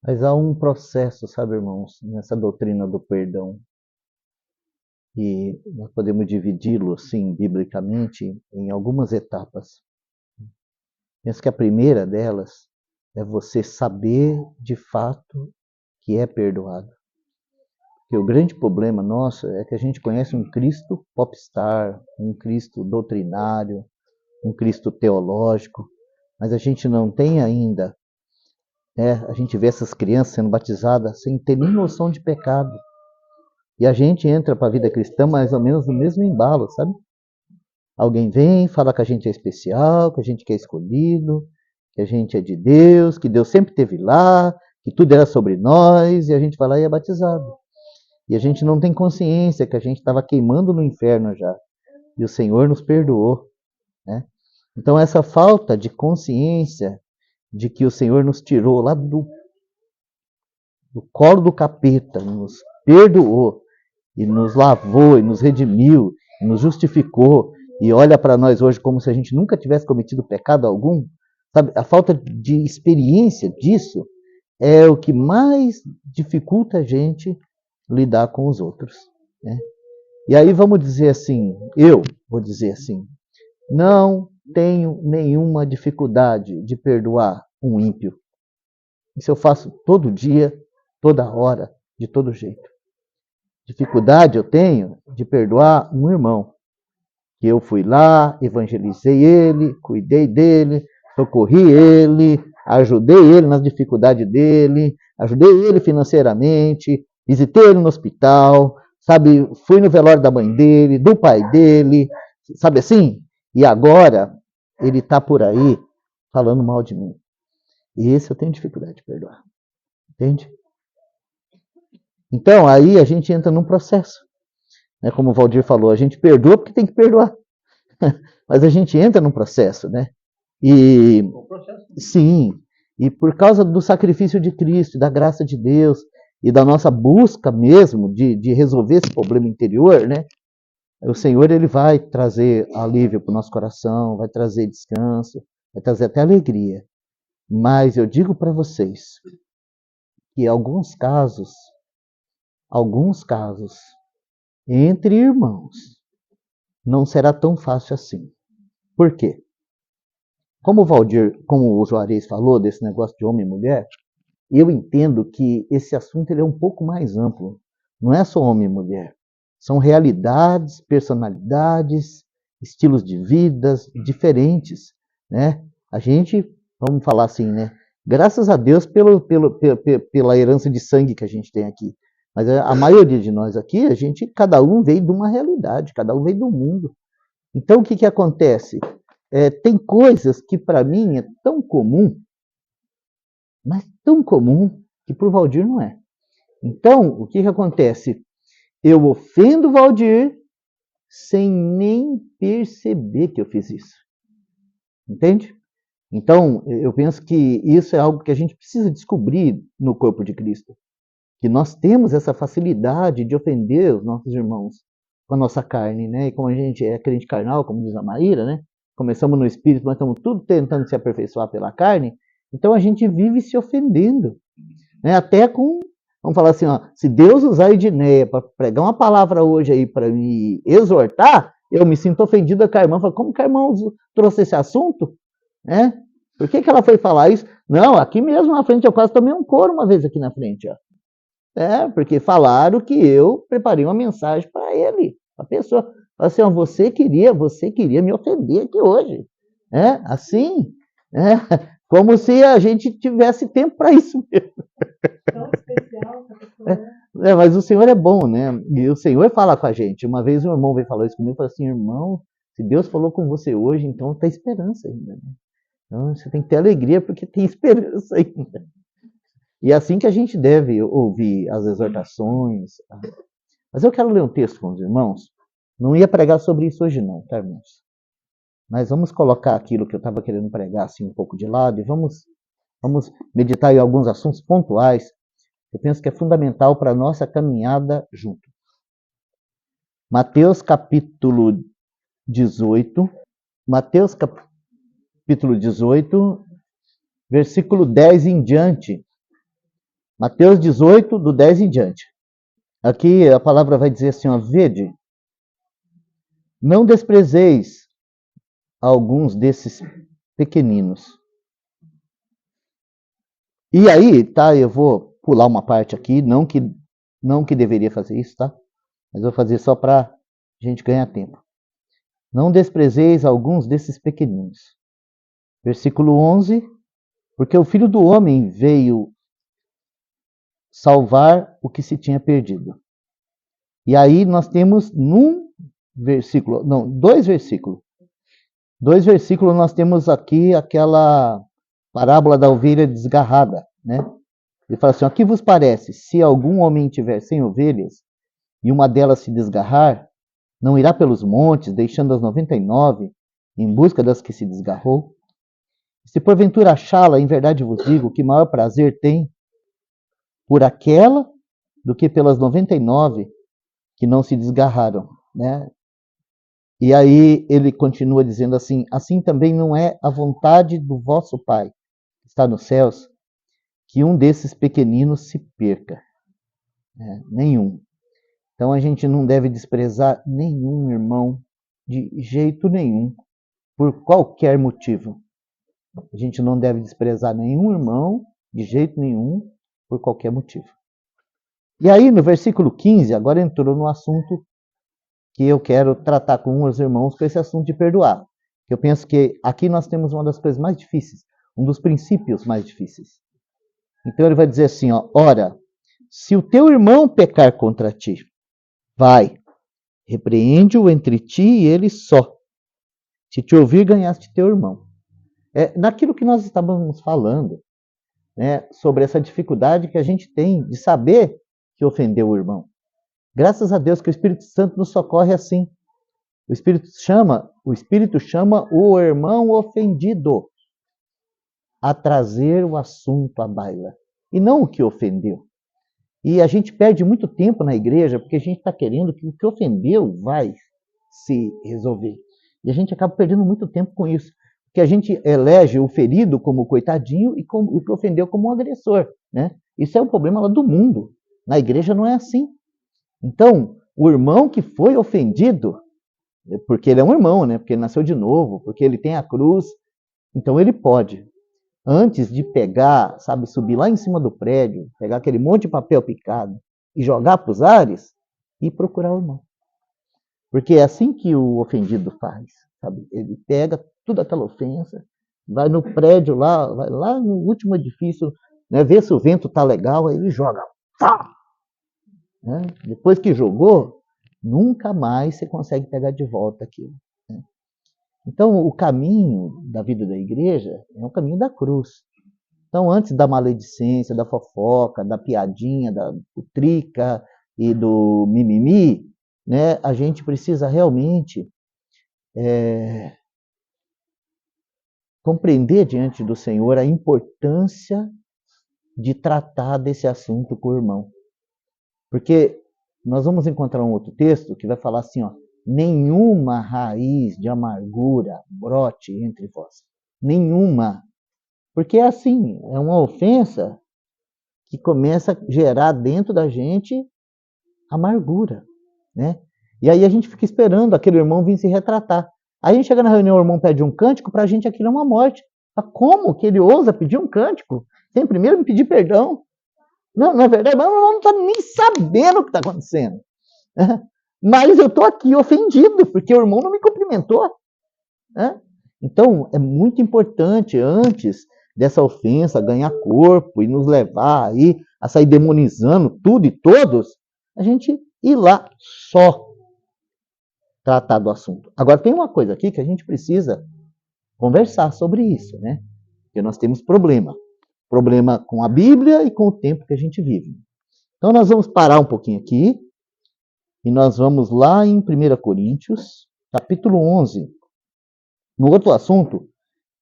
Mas há um processo, sabe, irmãos, nessa doutrina do perdão. E nós podemos dividi-lo, assim, biblicamente, em algumas etapas. Penso que a primeira delas é você saber, de fato, que é perdoado. Porque o grande problema nosso é que a gente conhece um Cristo popstar, um Cristo doutrinário, um Cristo teológico, mas a gente não tem ainda, a gente vê essas crianças sendo batizadas sem ter nem noção de pecado. E a gente entra para a vida cristã mais ou menos no mesmo embalo, sabe? Alguém vem, fala que a gente é especial, que a gente é escolhido, que a gente é de Deus, que Deus sempre esteve lá, que tudo era sobre nós, e a gente vai lá e é batizado. E a gente não tem consciência que a gente estava queimando no inferno já. E o Senhor nos perdoou, né? Então essa falta de consciência de que o Senhor nos tirou lá do colo do capeta, nos perdoou, e nos lavou, e nos redimiu, e nos justificou, e olha para nós hoje como se a gente nunca tivesse cometido pecado algum, sabe? A falta de experiência disso é o que mais dificulta a gente lidar com os outros, né? E aí vamos dizer assim, eu vou dizer assim, não tenho nenhuma dificuldade de perdoar um ímpio. Isso eu faço todo dia, toda hora, de todo jeito. Dificuldade eu tenho de perdoar um irmão, que eu fui lá, evangelizei ele, cuidei dele, socorri ele, ajudei ele nas dificuldades dele, ajudei ele financeiramente, visitei ele no hospital, sabe, fui no velório da mãe dele, do pai dele, sabe assim? E agora ele está por aí falando mal de mim. E esse eu tenho dificuldade de perdoar, entende? Então aí a gente entra num processo. Né? Como o Valdir falou, a gente perdoa porque tem que perdoar. Mas a gente entra num processo, né? E sim, e por causa do sacrifício de Cristo, da graça de Deus e da nossa busca mesmo de resolver esse problema interior, né? O Senhor ele vai trazer alívio para o nosso coração, vai trazer descanso, vai trazer até alegria. Mas eu digo para vocês que alguns casos entre irmãos não será tão fácil assim. Por quê? Como o Juarez falou desse negócio de homem e mulher, eu entendo que esse assunto ele é um pouco mais amplo. Não é só homem e mulher. São realidades, personalidades, estilos de vidas diferentes, né? A gente, vamos falar assim, né? Graças a Deus pela herança de sangue que a gente tem aqui. Mas a maioria de nós aqui, cada um veio de uma realidade, cada um veio do mundo. Então, o que acontece? Tem coisas que para mim é tão comum, mas tão comum, que para o Valdir não é. Então, o que acontece? Eu ofendo o Valdir sem nem perceber que eu fiz isso. Entende? Então, eu penso que isso é algo que a gente precisa descobrir no corpo de Cristo. Que nós temos essa facilidade de ofender os nossos irmãos com a nossa carne, né? E como a gente é crente carnal, como diz a Maíra, né? Começamos no espírito, mas estamos tudo tentando se aperfeiçoar pela carne, então a gente vive se ofendendo, né? Até com, vamos falar assim, ó, se Deus usar a Edneia para pregar uma palavra hoje aí para me exortar, eu me sinto ofendida com a irmã, falo, como que a irmã trouxe esse assunto, né? Por que ela foi falar isso? Não, aqui mesmo na frente, eu quase tomei um couro uma vez aqui na frente, ó. Porque falaram que eu preparei uma mensagem para ele, a pessoa. Assim, ó, você queria me ofender aqui hoje. Assim, como se a gente tivesse tempo para isso mesmo. Tão especial, mas o Senhor é bom, né? E o Senhor fala com a gente. Uma vez um irmão veio falar isso comigo e falou assim, irmão, se Deus falou com você hoje, então tem esperança ainda. Né? Então você tem que ter alegria porque tem esperança ainda. E é assim que a gente deve ouvir as exortações. Mas eu quero ler um texto com os irmãos. Não ia pregar sobre isso hoje não, tá, irmãos? Mas vamos colocar aquilo que eu estava querendo pregar assim um pouco de lado e vamos meditar em alguns assuntos pontuais. Eu penso que é fundamental para a nossa caminhada junto. Mateus capítulo 18. Mateus capítulo 18, versículo 10 em diante. Mateus 18, do 10 em diante. Aqui a palavra vai dizer assim, ó, vede, não desprezeis alguns desses pequeninos. E aí, tá, eu vou pular uma parte aqui, não que deveria fazer isso, tá? Mas vou fazer só para a gente ganhar tempo. Não desprezeis alguns desses pequeninos. Versículo 11, porque o Filho do Homem veio salvar o que se tinha perdido. E aí nós temos dois versículos. Dois versículos nós temos aqui aquela parábola da ovelha desgarrada, né? Ele fala assim, o que vos parece? Se algum homem tiver 100 ovelhas e uma delas se desgarrar, não irá pelos montes, deixando as 99 em busca das que se desgarrou? Se porventura achá-la, em verdade vos digo que maior prazer tem por aquela do que pelas 99 que não se desgarraram, né? E aí ele continua dizendo assim, assim também não é a vontade do vosso Pai, que está nos céus, que um desses pequeninos se perca, né? Nenhum. Então a gente não deve desprezar nenhum irmão de jeito nenhum, por qualquer motivo. A gente não deve desprezar nenhum irmão de jeito nenhum, por qualquer motivo. E aí no versículo 15, agora entrou no assunto que eu quero tratar com os irmãos, com esse assunto de perdoar. Eu penso que aqui nós temos uma das coisas mais difíceis, um dos princípios mais difíceis. Então ele vai dizer assim, ó, ora, se o teu irmão pecar contra ti, vai, repreende-o entre ti e ele só. Se te ouvir, ganhaste teu irmão. Naquilo que nós estávamos falando, né, sobre essa dificuldade que a gente tem de saber que ofendeu o irmão. Graças a Deus que o Espírito Santo nos socorre assim. O Espírito chama o irmão ofendido a trazer o assunto à baila, e não o que ofendeu. E a gente perde muito tempo na igreja porque a gente está querendo que o que ofendeu vai se resolver. E a gente acaba perdendo muito tempo com isso. Porque a gente elege o ferido como coitadinho e o que ofendeu como um agressor, né? Isso é um problema lá do mundo. Na igreja não é assim. Então, o irmão que foi ofendido, porque ele é um irmão, né? Porque ele nasceu de novo, porque ele tem a cruz, então ele pode, antes de pegar, sabe, subir lá em cima do prédio, pegar aquele monte de papel picado e jogar para os ares, e procurar o irmão. Porque é assim que o ofendido faz, sabe? Ele pega toda aquela ofensa, vai no prédio lá, vai lá no último edifício, né, vê se o vento tá legal, aí ele joga. Tá! Né? Depois que jogou, nunca mais você consegue pegar de volta aquilo. Né? Então, o caminho da vida da igreja é o caminho da cruz. Então, antes da maledicência, da fofoca, da piadinha, da putrica e do mimimi, né, a gente precisa realmente compreender diante do Senhor a importância de tratar desse assunto com o irmão. Porque nós vamos encontrar um outro texto que vai falar assim, ó, nenhuma raiz de amargura brote entre vós. Nenhuma. Porque é assim, é uma ofensa que começa a gerar dentro da gente amargura, né? E aí a gente fica esperando aquele irmão vir se retratar. Aí a gente chega na reunião, o irmão pede um cântico, pra gente aquilo é uma morte. Como que ele ousa pedir um cântico? Sem primeiro me pedir perdão? Não é verdade, mas não está nem sabendo o que está acontecendo. Mas eu estou aqui ofendido, porque o irmão não me cumprimentou. Então, é muito importante, antes dessa ofensa ganhar corpo e nos levar aí a sair demonizando tudo e todos, a gente ir lá só tratar do assunto. Agora, tem uma coisa aqui que a gente precisa conversar sobre isso, né? Porque nós temos problema com a Bíblia e com o tempo que a gente vive. Então nós vamos parar um pouquinho aqui e nós vamos lá em 1 Coríntios, capítulo 11, no outro assunto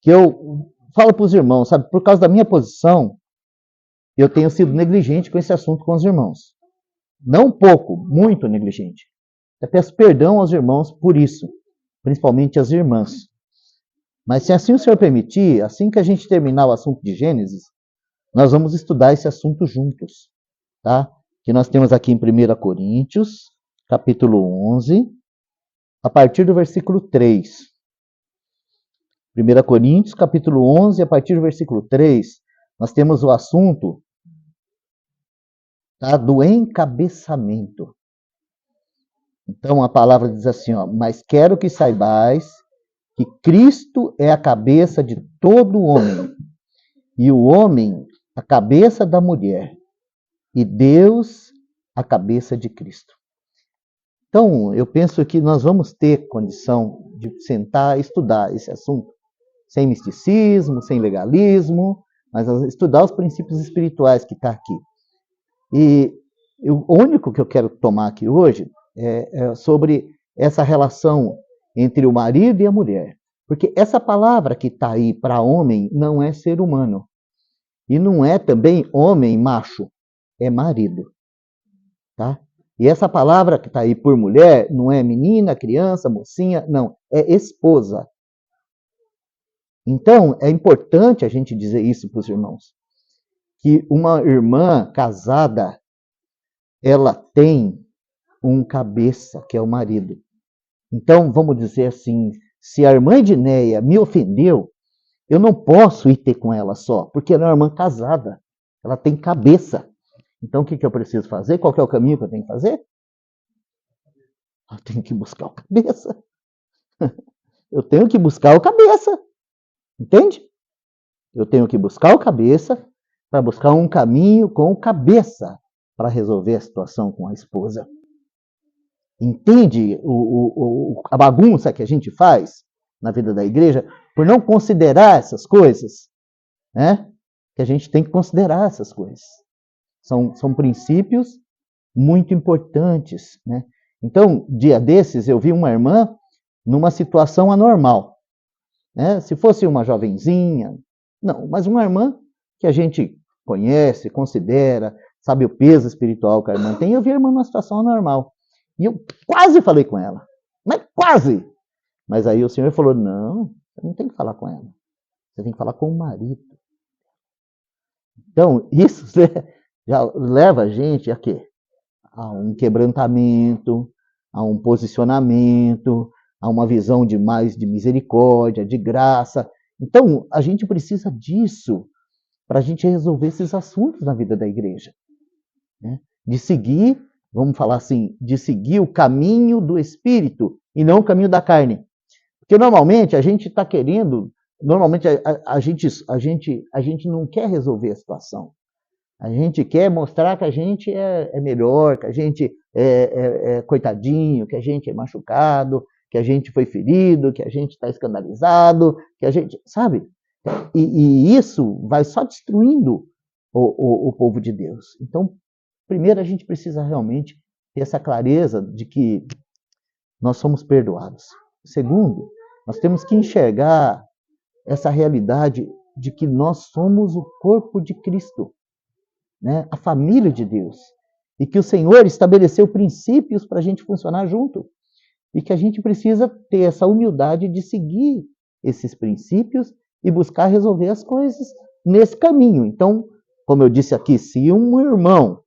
que eu falo para os irmãos, sabe, por causa da minha posição, eu tenho sido negligente com esse assunto com os irmãos. Não pouco, muito negligente. Eu peço perdão aos irmãos por isso, principalmente às irmãs. Mas se assim o Senhor permitir, assim que a gente terminar o assunto de Gênesis, nós vamos estudar esse assunto juntos, tá? Que nós temos aqui em 1 Coríntios, capítulo 11, a partir do versículo 3. 1 Coríntios, capítulo 11, a partir do versículo 3, nós temos o assunto, tá, do encabeçamento. Então a palavra diz assim, ó, mas quero que saibais que Cristo é a cabeça de todo homem, e o homem a cabeça da mulher, e Deus a cabeça de Cristo. Então, eu penso que nós vamos ter condição de sentar e estudar esse assunto, sem misticismo, sem legalismo, mas estudar os princípios espirituais que está aqui. E o único que eu quero tomar aqui hoje é sobre essa relação entre o marido e a mulher. Porque essa palavra que está aí para homem não é ser humano. E não é também homem macho, é marido. Tá? E essa palavra que está aí por mulher não é menina, criança, mocinha, não, é esposa. Então, é importante a gente dizer isso para os irmãos, que uma irmã casada, ela tem um cabeça, que é o marido. Então, vamos dizer assim, se a irmã Edneia me ofendeu, eu não posso ir ter com ela só, porque ela é uma irmã casada, ela tem cabeça. Então, o que eu preciso fazer? Qual que é o caminho que eu tenho que fazer? Eu tenho que buscar o cabeça. Eu tenho que buscar o cabeça. Entende? Eu tenho que buscar o cabeça para buscar um caminho com o cabeça para resolver a situação com a esposa. Entende a bagunça que a gente faz na vida da igreja por não considerar essas coisas? Né? Que a gente tem que considerar essas coisas. São princípios muito importantes. Né? Então, dia desses, eu vi uma irmã numa situação anormal. Né? Se fosse uma jovenzinha, não, mas uma irmã que a gente conhece, considera, sabe o peso espiritual que a irmã tem, eu vi a irmã numa situação anormal. E eu quase falei com ela, mas quase! Mas aí o Senhor falou, não, você não tem que falar com ela, você tem que falar com o marido. Então, isso já leva a gente a quê? A um quebrantamento, a um posicionamento, a uma visão de mais de misericórdia, de graça. Então, a gente precisa disso para a gente resolver esses assuntos na vida da igreja. Né? De seguir, vamos falar assim, de seguir o caminho do Espírito e não o caminho da carne. Porque normalmente a gente está querendo, normalmente a gente não quer resolver a situação. A gente quer mostrar que a gente é melhor, que a gente é coitadinho, que a gente é machucado, que a gente foi ferido, que a gente está escandalizado, que a gente, sabe? E isso vai só destruindo o povo de Deus. Então, primeiro a gente precisa realmente ter essa clareza de que nós somos perdoados. Segundo, nós temos que enxergar essa realidade de que nós somos o corpo de Cristo, né? A família de Deus. E que o Senhor estabeleceu princípios para a gente funcionar junto. E que a gente precisa ter essa humildade de seguir esses princípios e buscar resolver as coisas nesse caminho. Então, como eu disse aqui, se um irmão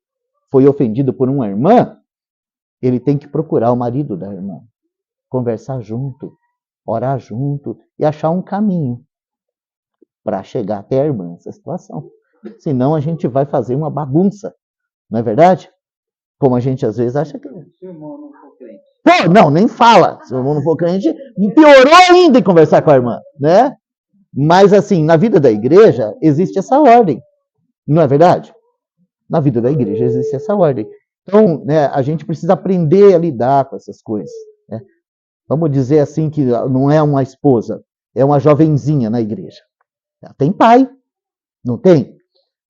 foi ofendido por uma irmã, ele tem que procurar o marido da irmã, conversar junto, orar junto e achar um caminho para chegar até a irmã nessa situação. Senão a gente vai fazer uma bagunça, não é verdade? Como a gente às vezes acha que... Se o irmão não for crente. Pô, não, nem fala. Se o irmão não for crente, piorou ainda em conversar com a irmã, né? Mas assim, na vida da igreja existe essa ordem, não é verdade? Na vida da igreja existe essa ordem. Então, né, a gente precisa aprender a lidar com essas coisas. Né? Vamos dizer assim que não é uma esposa, é uma jovenzinha na igreja. Ela tem pai, não tem?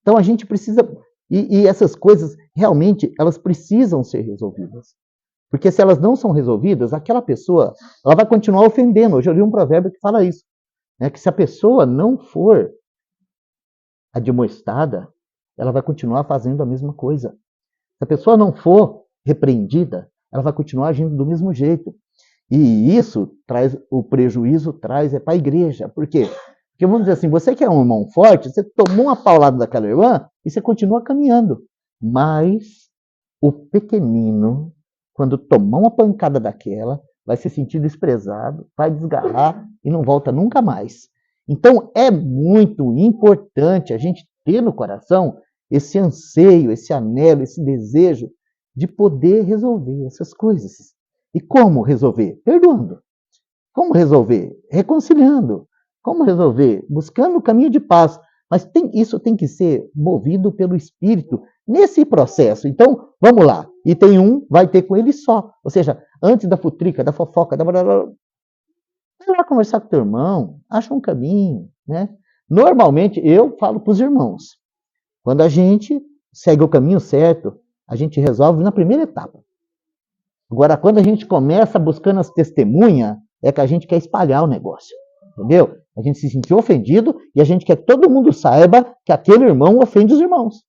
Então a gente precisa... E essas coisas, realmente, elas precisam ser resolvidas. Porque se elas não são resolvidas, aquela pessoa ela vai continuar ofendendo. Hoje eu li um provérbio que fala isso. Né? Que se a pessoa não for admoestada, ela vai continuar fazendo a mesma coisa. Se a pessoa não for repreendida, ela vai continuar agindo do mesmo jeito. E isso traz, o prejuízo traz para a igreja. Por quê? Porque vamos dizer assim, você que é um irmão forte, você tomou uma paulada daquela irmã e você continua caminhando. Mas o pequenino, quando tomar uma pancada daquela, vai se sentir desprezado, vai desgarrar e não volta nunca mais. Então é muito importante a gente ter no coração esse anseio, esse anelo, esse desejo de poder resolver essas coisas. E como resolver? Perdoando. Como resolver? Reconciliando. Como resolver? Buscando o caminho de paz. Mas isso tem que ser movido pelo Espírito nesse processo. Então, vamos lá. Item 1 vai ter com ele só. Ou seja, antes da futrica, da fofoca, vai lá conversar com teu irmão, acha um caminho. Né? Normalmente, eu falo para os irmãos, quando a gente segue o caminho certo, a gente resolve na primeira etapa. Agora, quando a gente começa buscando as testemunhas, é que a gente quer espalhar o negócio. Entendeu? A gente se sentiu ofendido e a gente quer que todo mundo saiba que aquele irmão ofende os irmãos.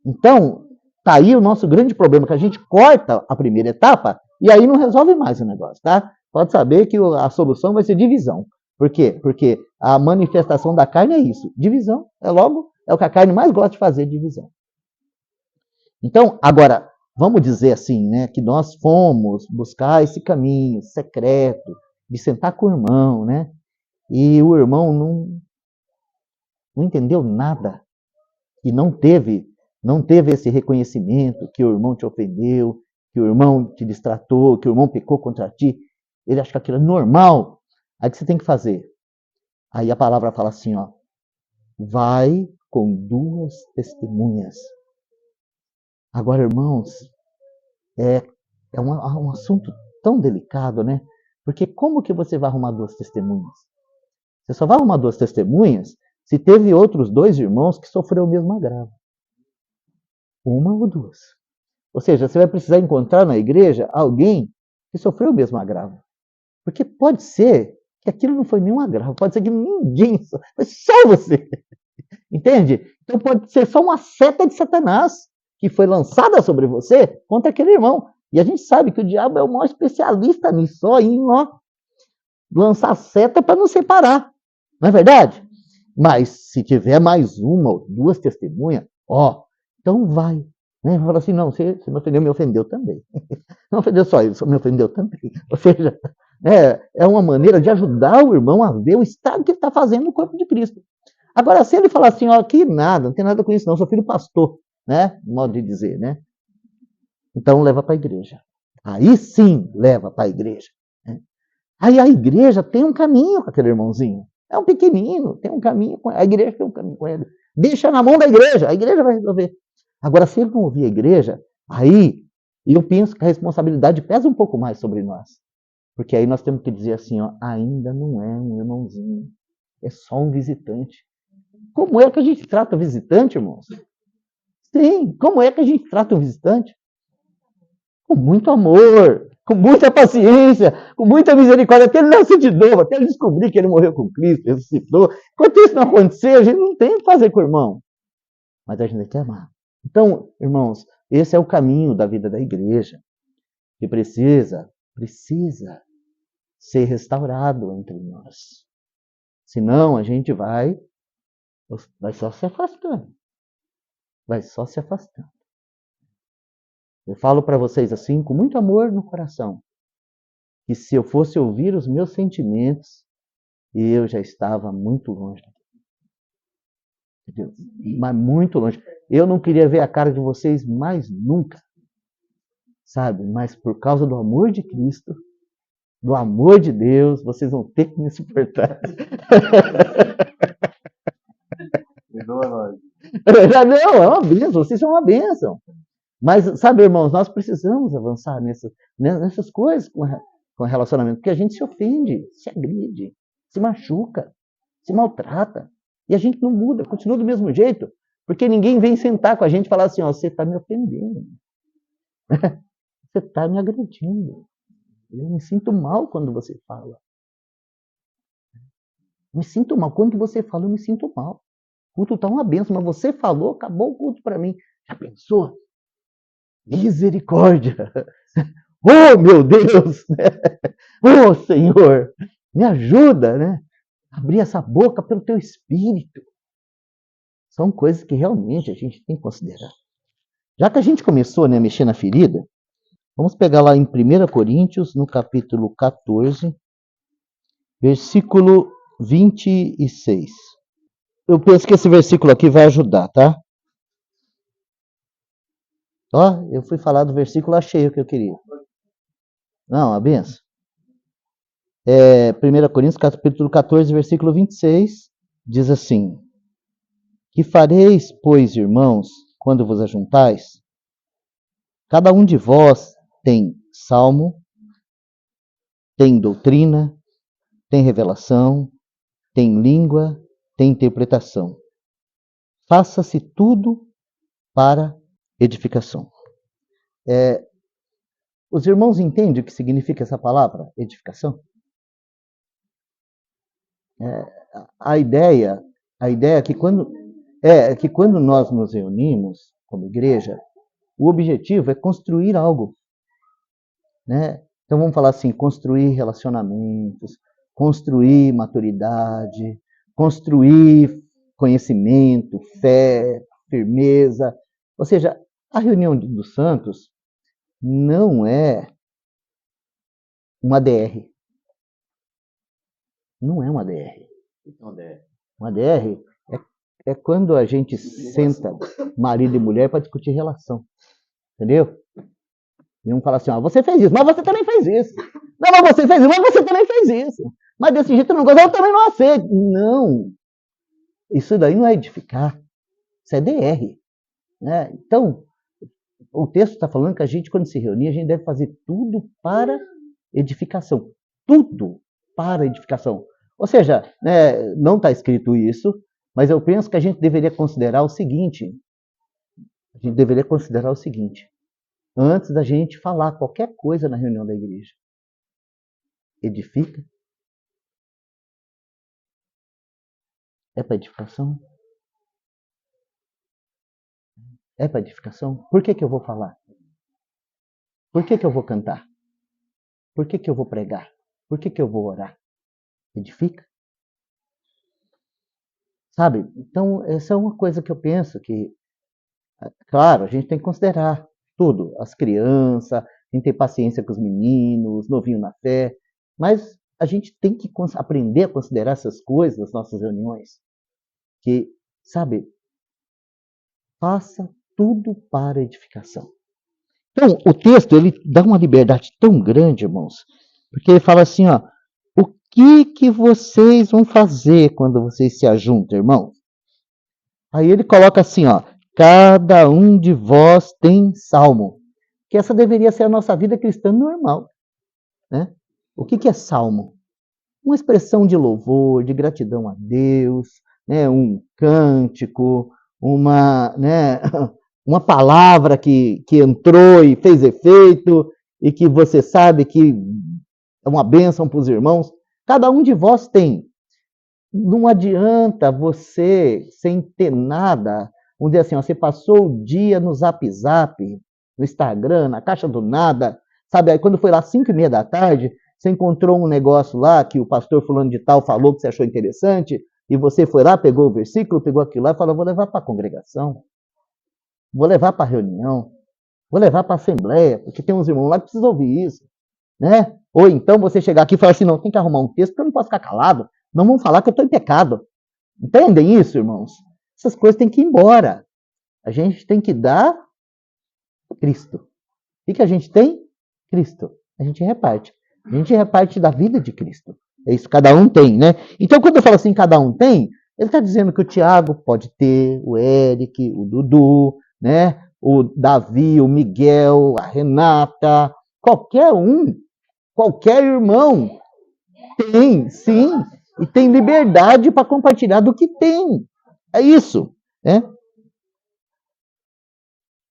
Então, tá aí o nosso grande problema, que a gente corta a primeira etapa e aí não resolve mais o negócio, tá? Pode saber que a solução vai ser divisão. Por quê? Porque a manifestação da carne é isso. Divisão. É o que a carne mais gosta de fazer, divisão. Então, agora, vamos dizer assim, né, que nós fomos buscar esse caminho secreto de sentar com o irmão, né? E o irmão não entendeu nada. E não teve esse reconhecimento que o irmão te ofendeu, que o irmão te distratou, que o irmão pecou contra ti. Ele acha que aquilo é normal. Aí o que você tem que fazer? Aí a palavra fala assim, ó, vai com 2 testemunhas. Agora, irmãos, é um assunto tão delicado, né? Porque como que você vai arrumar 2 testemunhas? Você só vai arrumar 2 testemunhas se teve outros 2 irmãos que sofreram o mesmo agravo. 1 ou 2. Ou seja, você vai precisar encontrar na igreja alguém que sofreu o mesmo agravo. Porque pode ser que aquilo não foi nenhum agravo, pode ser que ninguém, foi só você. Entende? Então pode ser só uma seta de Satanás que foi lançada sobre você contra aquele irmão. E a gente sabe que o diabo é o maior especialista nisso, só em lançar seta para não separar. Não é verdade? Mas se tiver mais 1 ou 2 testemunhas, então vai. Né? Fala assim, não, você me ofendeu também. Não ofendeu só ele, me ofendeu também. Ou seja, é uma maneira de ajudar o irmão a ver o estado que ele está fazendo no corpo de Cristo. Agora, se ele falar assim, que nada, não tem nada com isso não, sou filho pastor, né? Modo de dizer, né? Então leva para a igreja. Aí sim leva para a igreja. Né? Aí a igreja tem um caminho com aquele irmãozinho. É um pequenino, tem um caminho com ele. A igreja tem um caminho com ele. Deixa na mão da igreja, a igreja vai resolver. Agora, se ele não ouvir a igreja, aí eu penso que a responsabilidade pesa um pouco mais sobre nós. Porque aí nós temos que dizer assim, ainda não é um irmãozinho, é só um visitante. Como é que a gente trata o visitante, irmãos? Sim, como é que a gente trata o visitante? Com muito amor, com muita paciência, com muita misericórdia, até ele nascer de novo, até ele descobrir que ele morreu com Cristo, ressuscitou. Enquanto isso não acontecer, a gente não tem o que fazer com o irmão. Mas a gente tem que amar. Então, irmãos, esse é o caminho da vida da igreja, que precisa ser restaurado entre nós. Senão a gente vai só se afastando. Vai só se afastando. Eu falo para vocês assim, com muito amor no coração, que se eu fosse ouvir os meus sentimentos, eu já estava muito longe. Entendeu? Mas muito longe. Eu não queria ver a cara de vocês mais nunca. Sabe? Mas por causa do amor de Cristo, do amor de Deus, vocês vão ter que me suportar. Não, é uma bênção, vocês são uma bênção. Mas, sabe, irmãos, nós precisamos avançar nessas coisas com relacionamento, porque a gente se ofende, se agride, se machuca, se maltrata. E a gente não muda, continua do mesmo jeito, porque ninguém vem sentar com a gente e falar assim, você está me ofendendo. Você está me agredindo. Eu me sinto mal quando você fala. Me sinto mal. Quando você fala, eu me sinto mal. O culto está uma benção, mas você falou, acabou o culto para mim. Já pensou? Misericórdia! Oh, meu Deus! Oh, Senhor! Me ajuda, né? abrir essa boca pelo teu espírito. São coisas que realmente a gente tem que considerar. Já que a gente começou, né, a mexer na ferida, vamos pegar lá em 1 Coríntios, no capítulo 14, versículo 26. Eu penso que esse versículo aqui vai ajudar, tá? Ó, eu fui falar do versículo, achei o que eu queria. Não, a benção. 1 Coríntios, capítulo 14, versículo 26, diz assim: Que fareis, pois, irmãos, quando vos ajuntais? Cada um de vós tem salmo, tem doutrina, tem revelação, tem língua, tem interpretação. Faça-se tudo para edificação. Os irmãos entendem o que significa essa palavra, edificação? A ideia é que quando nós nos reunimos como igreja, o objetivo é construir algo, né? Então vamos falar assim, construir relacionamentos, construir maturidade, construir conhecimento, fé, firmeza. Ou seja, a reunião dos santos não é uma DR. Não é uma DR. Uma DR é quando a gente senta, marido e mulher, para discutir relação. Entendeu? E um fala assim, ó, você fez isso, mas você também fez isso. Não, mas você fez isso, mas você também fez isso. Mas desse jeito eu não gosto, eu também não aceito. Não. Isso daí não é edificar. Isso é DR. Né? Então, o texto está falando que a gente, quando se reunir, a gente deve fazer tudo para edificação. Tudo para edificação. Ou seja, né, não está escrito isso, mas eu penso que a gente deveria considerar o seguinte. Antes da gente falar qualquer coisa na reunião da igreja. Edifica? É para edificação? É para edificação? Por que eu vou falar? Por que eu vou cantar? Por que eu vou pregar? Por que eu vou orar? Edifica? Sabe? Então, essa é uma coisa que eu penso que, claro, a gente tem que considerar tudo. As crianças, a gente tem paciência com os meninos, novinho na fé, mas a gente tem que aprender a considerar essas coisas nas nossas reuniões. Que, sabe, faça tudo para edificação. Então, o texto, ele dá uma liberdade tão grande, irmãos, porque ele fala assim, ó, o que vocês vão fazer quando vocês se ajuntam, irmãos? Aí ele coloca assim, ó, cada um de vós tem salmo. Que essa deveria ser a nossa vida cristã normal. Né? O que é salmo? Uma expressão de louvor, de gratidão a Deus, né? Um cântico, uma palavra que entrou e fez efeito e que você sabe que é uma bênção para os irmãos. Cada um de vós tem. Não adianta você, sem ter nada, vamos dizer assim, ó, você passou o dia no Zap Zap, no Instagram, na caixa do nada, sabe? Aí quando foi lá 5:30 da tarde, você encontrou um negócio lá que o pastor fulano de tal falou que você achou interessante, e você foi lá, pegou o versículo, pegou aquilo lá e falou, vou levar para a congregação, vou levar para a reunião, vou levar para a assembleia, porque tem uns irmãos lá que precisam ouvir isso. Né? Ou então você chegar aqui e falar assim, não, tem que arrumar um texto, porque eu não posso ficar calado, não vão falar que eu estou em pecado. Entendem isso, irmãos? Essas coisas têm que ir embora. A gente tem que dar Cristo. O que a gente tem? Cristo. A gente reparte. A gente reparte da vida de Cristo. É isso, cada um tem, né? Então, quando eu falo assim, cada um tem, ele está dizendo que o Tiago pode ter, o Eric, o Dudu, né? O Davi, o Miguel, a Renata, qualquer um, qualquer irmão tem, sim, e tem liberdade para compartilhar do que tem. É isso, né?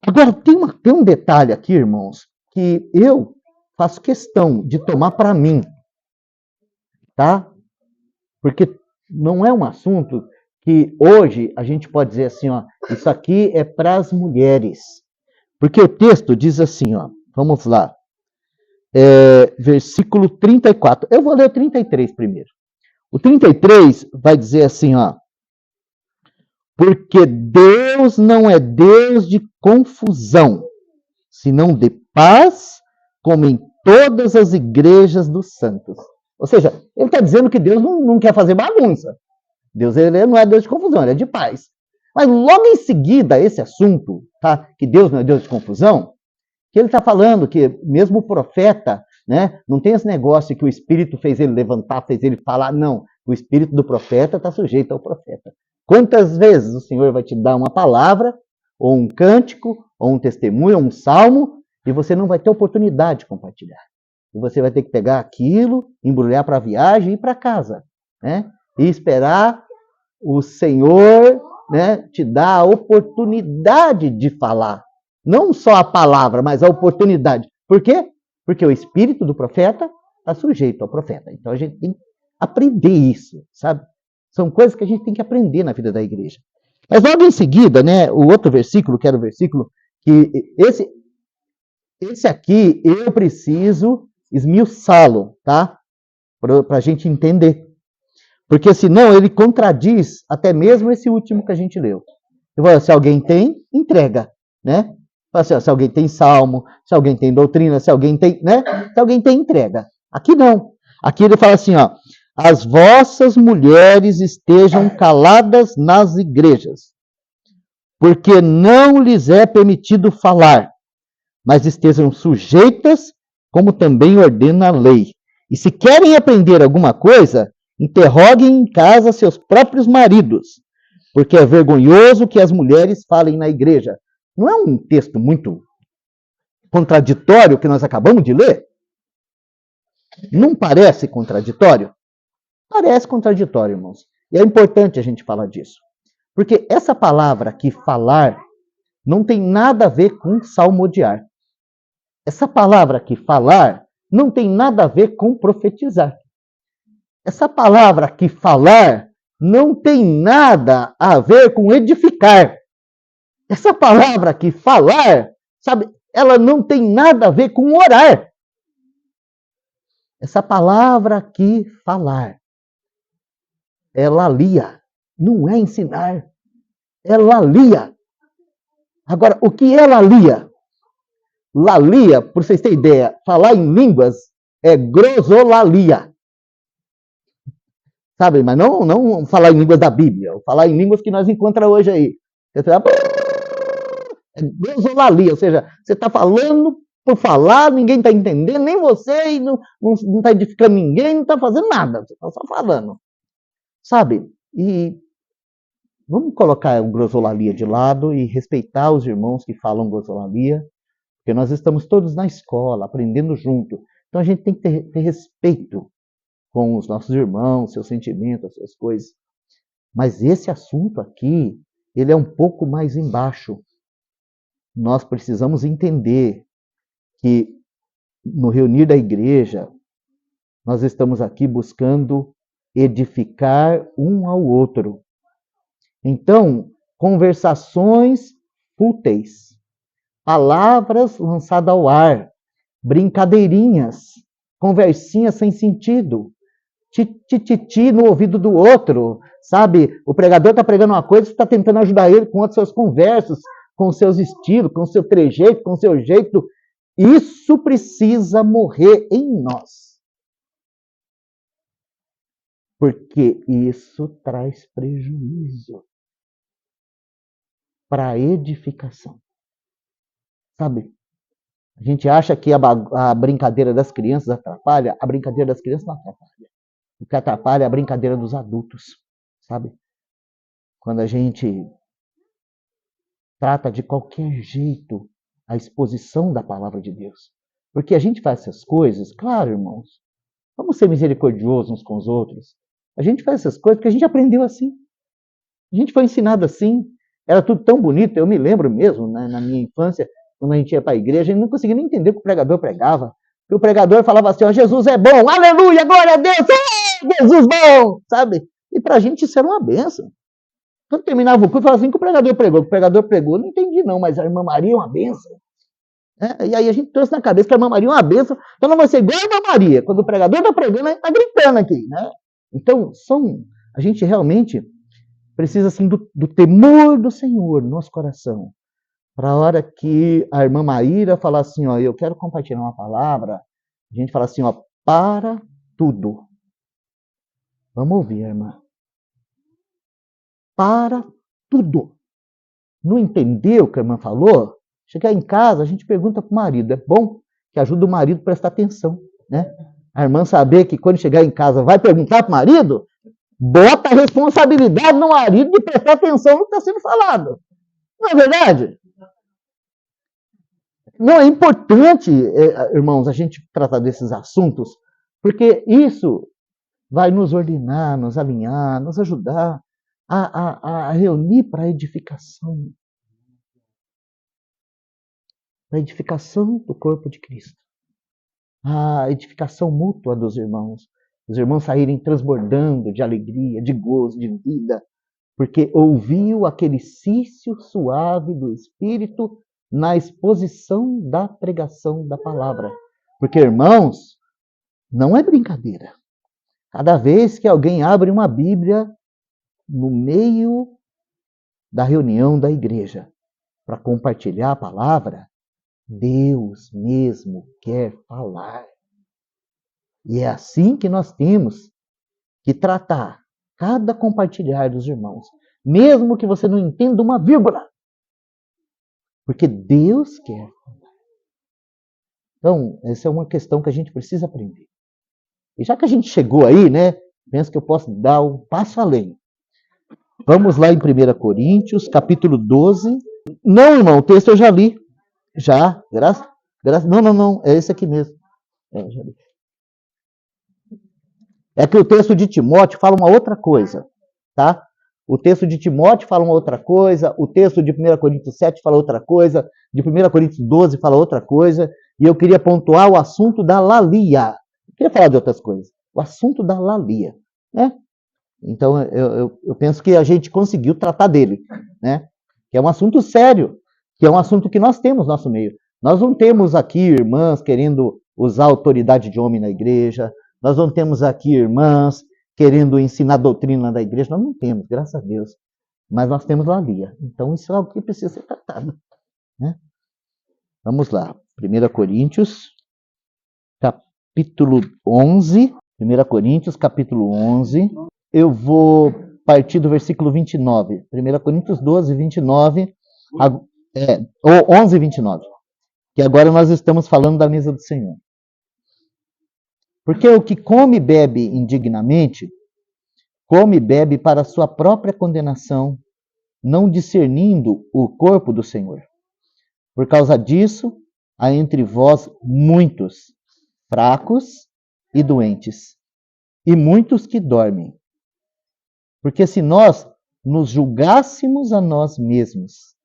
Agora, tem um detalhe aqui, irmãos, que eu faço questão de tomar para mim, tá? Porque não é um assunto que hoje a gente pode dizer assim, ó, isso aqui é para as mulheres. Porque o texto diz assim, ó, vamos lá, versículo 34. Eu vou ler o 33 primeiro. O 33 vai dizer assim, ó. Porque Deus não é Deus de confusão, senão de paz, como em todas as igrejas dos santos. Ou seja, ele está dizendo que Deus não quer fazer bagunça. Deus ele não é Deus de confusão, ele é de paz. Mas logo em seguida, esse assunto, tá? Que Deus não é Deus de confusão, que ele está falando que mesmo o profeta, né, não tem esse negócio que o Espírito fez ele levantar, fez ele falar, não. O Espírito do profeta está sujeito ao profeta. Quantas vezes o Senhor vai te dar uma palavra, ou um cântico, ou um testemunho, ou um salmo, e você não vai ter oportunidade de compartilhar. E você vai ter que pegar aquilo, embrulhar para a viagem e ir para casa, né? E esperar o Senhor, né, te dar a oportunidade de falar. Não só a palavra, mas a oportunidade. Por quê? Porque o espírito do profeta está sujeito ao profeta. Então a gente tem que aprender isso, sabe? São coisas que a gente tem que aprender na vida da igreja. Mas logo em seguida, né, o outro versículo, que era o versículo que esse aqui eu preciso esmiuçá-lo, tá? Para a gente entender. Porque senão ele contradiz até mesmo esse último que a gente leu. Se alguém tem, entrega, né? Se alguém tem salmo, se alguém tem doutrina, se alguém tem, né? Se alguém tem, entrega. Aqui não. Aqui ele fala assim, ó. As vossas mulheres estejam caladas nas igrejas, porque não lhes é permitido falar, mas estejam sujeitas, como também ordena a lei. E se querem aprender alguma coisa, interroguem em casa seus próprios maridos, porque é vergonhoso que as mulheres falem na igreja. Não é um texto muito contraditório que nós acabamos de ler? Não parece contraditório? Parece contraditório, irmãos. E é importante a gente falar disso. Porque essa palavra aqui, falar, não tem nada a ver com salmodiar. Essa palavra aqui, falar, não tem nada a ver com profetizar. Essa palavra aqui, falar, não tem nada a ver com edificar. Essa palavra aqui, falar, sabe, ela não tem nada a ver com orar. Essa palavra aqui, falar, é lalia, não é ensinar, é lalia. Agora, o que é lalia? Lalia, por vocês terem ideia, falar em línguas é grosolalia. Sabe, mas não falar em línguas da Bíblia, falar em línguas que nós encontramos hoje aí. É grosolalia, ou seja, você está falando por falar, ninguém está entendendo, nem você, e não está edificando ninguém, não está fazendo nada, você está só falando. Sabe? E vamos colocar o grosolalia de lado e respeitar os irmãos que falam grosolalia, porque nós estamos todos na escola, aprendendo junto. Então a gente tem que ter respeito com os nossos irmãos, seus sentimentos, as suas coisas. Mas esse assunto aqui, ele é um pouco mais embaixo. Nós precisamos entender que no reunir da igreja, nós estamos aqui buscando edificar um ao outro. Então, conversações fúteis, palavras lançadas ao ar, brincadeirinhas, conversinhas sem sentido, tititi no ouvido do outro, sabe? O pregador está pregando uma coisa, você está tentando ajudar ele com outras suas conversas, com seus estilos, com seu trejeito, com seu jeito. Isso precisa morrer em nós. Porque isso traz prejuízo para a edificação. Sabe? A gente acha que a brincadeira das crianças atrapalha. A brincadeira das crianças não atrapalha. O que atrapalha é a brincadeira dos adultos. Sabe? Quando a gente trata de qualquer jeito a exposição da palavra de Deus. Porque a gente faz essas coisas, claro, irmãos, vamos ser misericordiosos uns com os outros. A gente faz essas coisas porque a gente aprendeu assim. A gente foi ensinado assim. Era tudo tão bonito. Eu me lembro mesmo, né, na minha infância, quando a gente ia para a igreja, a gente não conseguia nem entender o que o pregador pregava. Porque o pregador falava assim, ó, Jesus é bom, aleluia, glória a Deus, Jesus bom, sabe? E para a gente isso era uma benção. Quando terminava o culto, falava assim que o pregador pregou. O pregador pregou, não entendi não, mas a irmã Maria é uma benção. E aí a gente trouxe na cabeça que a irmã Maria é uma benção, então não vai ser igual a irmã Maria. Quando o pregador está pregando, a gente está gritando aqui, né? Então, a gente realmente precisa assim, do temor do Senhor no nosso coração. Para a hora que a irmã Maíra falar assim, ó, eu quero compartilhar uma palavra, a gente fala assim, ó, para tudo. Vamos ouvir, irmã. Para tudo. Não entendeu o que a irmã falou? Chegar em casa, a gente pergunta para o marido. É bom que ajuda o marido a prestar atenção, né? A irmã saber que quando chegar em casa vai perguntar para o marido, bota a responsabilidade no marido de prestar atenção no que está sendo falado. Não é verdade? Não, é importante, irmãos, a gente tratar desses assuntos, porque isso vai nos ordenar, nos alinhar, nos ajudar a reunir para a edificação do corpo de Cristo, a edificação mútua dos irmãos, os irmãos saírem transbordando de alegria, de gozo, de vida, porque ouviu aquele cício suave do Espírito na exposição da pregação da palavra. Porque, irmãos, não é brincadeira. Cada vez que alguém abre uma Bíblia no meio da reunião da igreja para compartilhar a palavra, Deus mesmo quer falar. E é assim que nós temos que tratar cada compartilhar dos irmãos, mesmo que você não entenda uma vírgula. Porque Deus quer. Então, essa é uma questão que a gente precisa aprender. E já que a gente chegou aí, né, penso que eu posso dar um passo além. Vamos lá em 1 Coríntios, capítulo 12. Não, irmão, o texto eu já li. Já, não, é esse aqui mesmo. Já li. É que o texto de Timóteo fala uma outra coisa, tá? O texto de Timóteo fala uma outra coisa, o texto de 1 Coríntios 7 fala outra coisa, de 1 Coríntios 12 fala outra coisa, e eu queria pontuar o assunto da lalia. Eu queria falar de outras coisas. O assunto da lalia, né? Então, eu penso que a gente conseguiu tratar dele, né? Que é um assunto sério, que é um assunto que nós temos no nosso meio. Nós não temos aqui irmãs querendo usar a autoridade de homem na igreja, nós não temos aqui irmãs querendo ensinar a doutrina da igreja, nós não temos, graças a Deus. Mas nós temos lalia. Então, isso é algo que precisa ser tratado, né? Vamos lá. 1 Coríntios, capítulo 11. 1 Coríntios, capítulo 11. Eu vou partir do versículo 29. 1 Coríntios 12, 29. Ou 11, 29. Que agora nós estamos falando da mesa do Senhor. Porque o que come e bebe indignamente, come e bebe para sua própria condenação, não discernindo o corpo do Senhor. Por causa disso, há entre vós muitos fracos e doentes, e muitos que dormem. Porque se nós nos julgássemos a nós mesmos,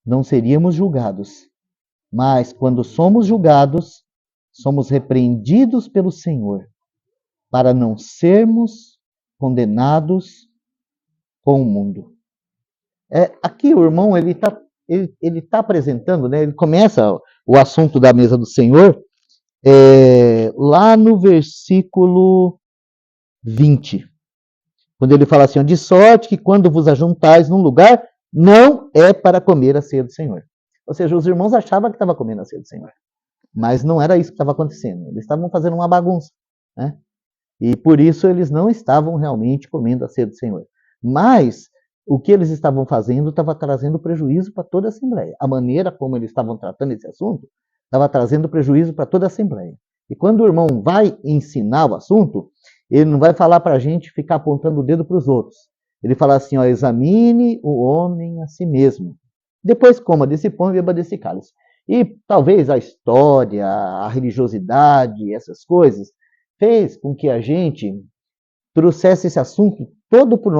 não seríamos julgados. Mas quando somos julgados, somos repreendidos pelo Senhor, para não sermos condenados com o mundo. Aqui o irmão ele tá apresentando, né? Ele começa o assunto da mesa do Senhor lá no versículo 20. Quando ele fala assim, de sorte que quando vos ajuntais num lugar, não é para comer a ceia do Senhor. Ou seja, os irmãos achavam que estava comendo a ceia do Senhor. Mas não era isso que estava acontecendo. Eles estavam fazendo uma bagunça, né? E por isso eles não estavam realmente comendo a ceia do Senhor. Mas o que eles estavam fazendo estava trazendo prejuízo para toda a Assembleia. A maneira como eles estavam tratando esse assunto estava trazendo prejuízo para toda a Assembleia. E quando o irmão vai ensinar o assunto, ele não vai falar para a gente ficar apontando o dedo para os outros. Ele fala assim, ó, examine o homem a si mesmo. Depois coma desse pão e beba desse cálice. E talvez a história, a religiosidade, essas coisas, fez com que a gente trouxesse esse assunto todo para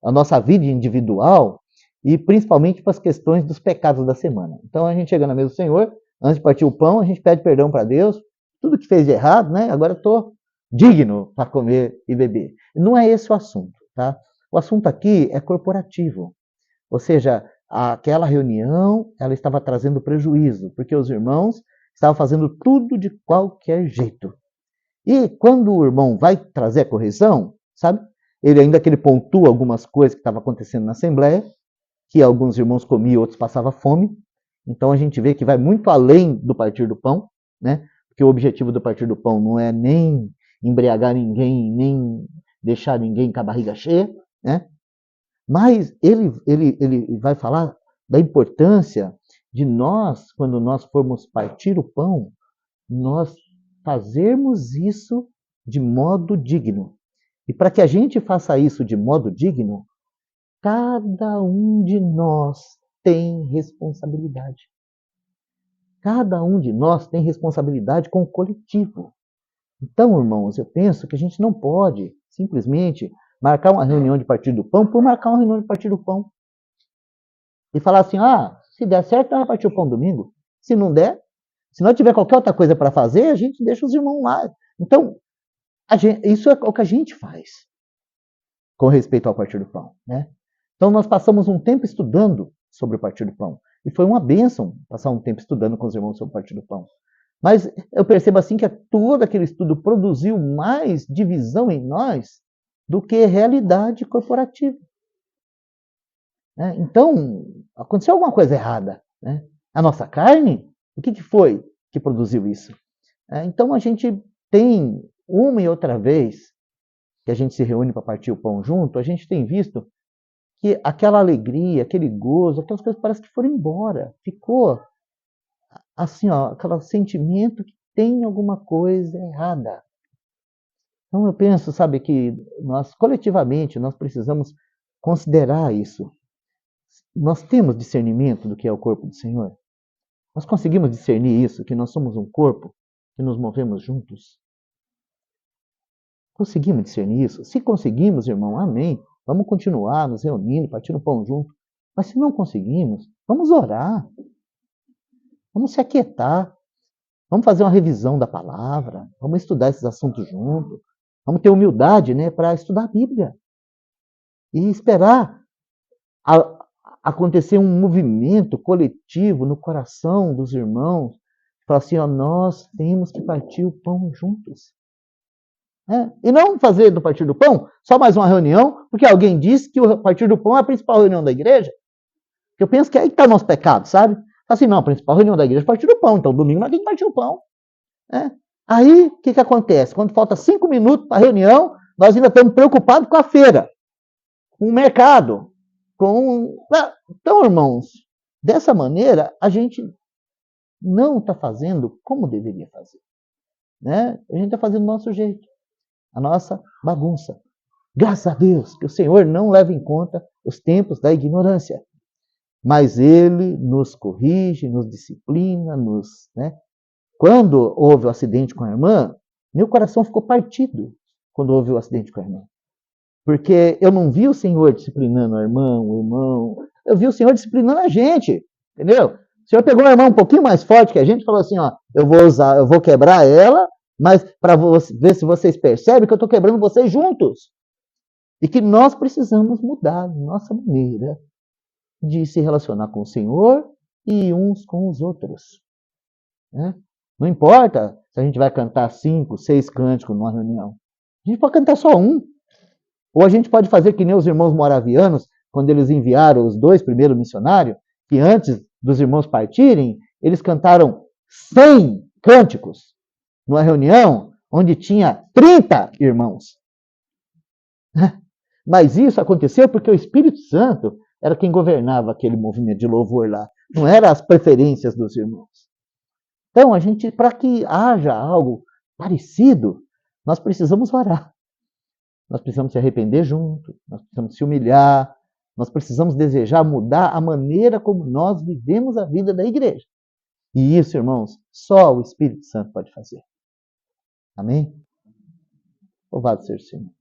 a nossa vida individual e principalmente para as questões dos pecados da semana. Então a gente chega na mesa do Senhor, antes de partir o pão, a gente pede perdão para Deus, tudo que fez de errado, né? Agora eu estou digno para comer e beber. Não é esse o assunto, tá? O assunto aqui é corporativo, ou seja, aquela reunião ela estava trazendo prejuízo, porque os irmãos estavam fazendo tudo de qualquer jeito. E quando o irmão vai trazer a correção, sabe? Ele pontua algumas coisas que estavam acontecendo na Assembleia, que alguns irmãos comiam, outros passavam fome. Então a gente vê que vai muito além do partir do pão, né? Porque o objetivo do partir do pão não é nem embriagar ninguém, nem deixar ninguém com a barriga cheia, né? Mas ele vai falar da importância de nós, quando nós formos partir o pão, nós fazermos isso de modo digno. E para que a gente faça isso de modo digno, cada um de nós tem responsabilidade. Cada um de nós tem responsabilidade com o coletivo. Então, irmãos, eu penso que a gente não pode simplesmente marcar uma reunião de partir do pão por marcar uma reunião de partir do pão. E falar assim, se der certo, nós vamos partir o pão domingo. Se não der, se não tiver qualquer outra coisa para fazer, a gente deixa os irmãos lá. Então, isso é o que a gente faz com respeito ao partir do pão, né? Então, nós passamos um tempo estudando sobre o partir do pão. E foi uma bênção passar um tempo estudando com os irmãos sobre o partir do pão. Mas eu percebo assim que todo aquele estudo produziu mais divisão em nós do que realidade corporativa. Então, aconteceu alguma coisa errada. Né? A nossa carne, o que foi que produziu isso? Então, a gente tem, uma e outra vez, que a gente se reúne para partir o pão junto, a gente tem visto que aquela alegria, aquele gozo, aquelas coisas parece que foram embora. Ficou assim, aquele sentimento que tem alguma coisa errada. Então eu penso, sabe, que nós coletivamente nós precisamos considerar isso. Nós temos discernimento do que é o corpo do Senhor? Nós conseguimos discernir isso, que nós somos um corpo, que nos movemos juntos? Conseguimos discernir isso? Se conseguimos, irmão, amém. Vamos continuar nos reunindo, partindo pão junto. Mas se não conseguimos, vamos orar. Vamos se aquietar. Vamos fazer uma revisão da palavra. Vamos estudar esses assuntos juntos. Vamos ter humildade, né, para estudar a Bíblia. E esperar acontecer um movimento coletivo no coração dos irmãos. Falar assim, nós temos que partir o pão juntos. E não fazer do partir do pão só mais uma reunião, porque alguém disse que o partir do pão é a principal reunião da igreja. Eu penso que aí está o nosso pecado, sabe? Assim, não, a principal reunião da igreja é partir do pão, então domingo nós temos que partir o pão. Aí, o que acontece? Quando falta 5 minutos para a reunião, nós ainda estamos preocupados com a feira, com o mercado. Então, irmãos, dessa maneira, a gente não está fazendo como deveria fazer. Né? A gente está fazendo do nosso jeito, a nossa bagunça. Graças a Deus que o Senhor não leva em conta os tempos da ignorância. Mas Ele nos corrige, nos disciplina, né? Quando houve o acidente com a irmã, meu coração ficou partido quando houve o acidente com a irmã. Porque eu não vi o Senhor disciplinando a irmã, o irmão. Eu vi o Senhor disciplinando a gente, entendeu? O Senhor pegou uma irmã um pouquinho mais forte que a gente e falou assim, eu vou quebrar ela, mas para ver se vocês percebem que eu estou quebrando vocês juntos. E que nós precisamos mudar nossa maneira de se relacionar com o Senhor e uns com os outros. Né? Não importa se a gente vai cantar 5, 6 cânticos numa reunião. A gente pode cantar só um. Ou a gente pode fazer que nem os irmãos moravianos, quando eles enviaram os 2 primeiros missionários, que antes dos irmãos partirem, eles cantaram 100 cânticos numa reunião onde tinha 30 irmãos. Mas isso aconteceu porque o Espírito Santo era quem governava aquele movimento de louvor lá. Não eram as preferências dos irmãos. Então, para que haja algo parecido, nós precisamos orar. Nós precisamos se arrepender junto, nós precisamos se humilhar, nós precisamos desejar mudar a maneira como nós vivemos a vida da igreja. E isso, irmãos, só o Espírito Santo pode fazer. Amém? Louvado seja o Senhor.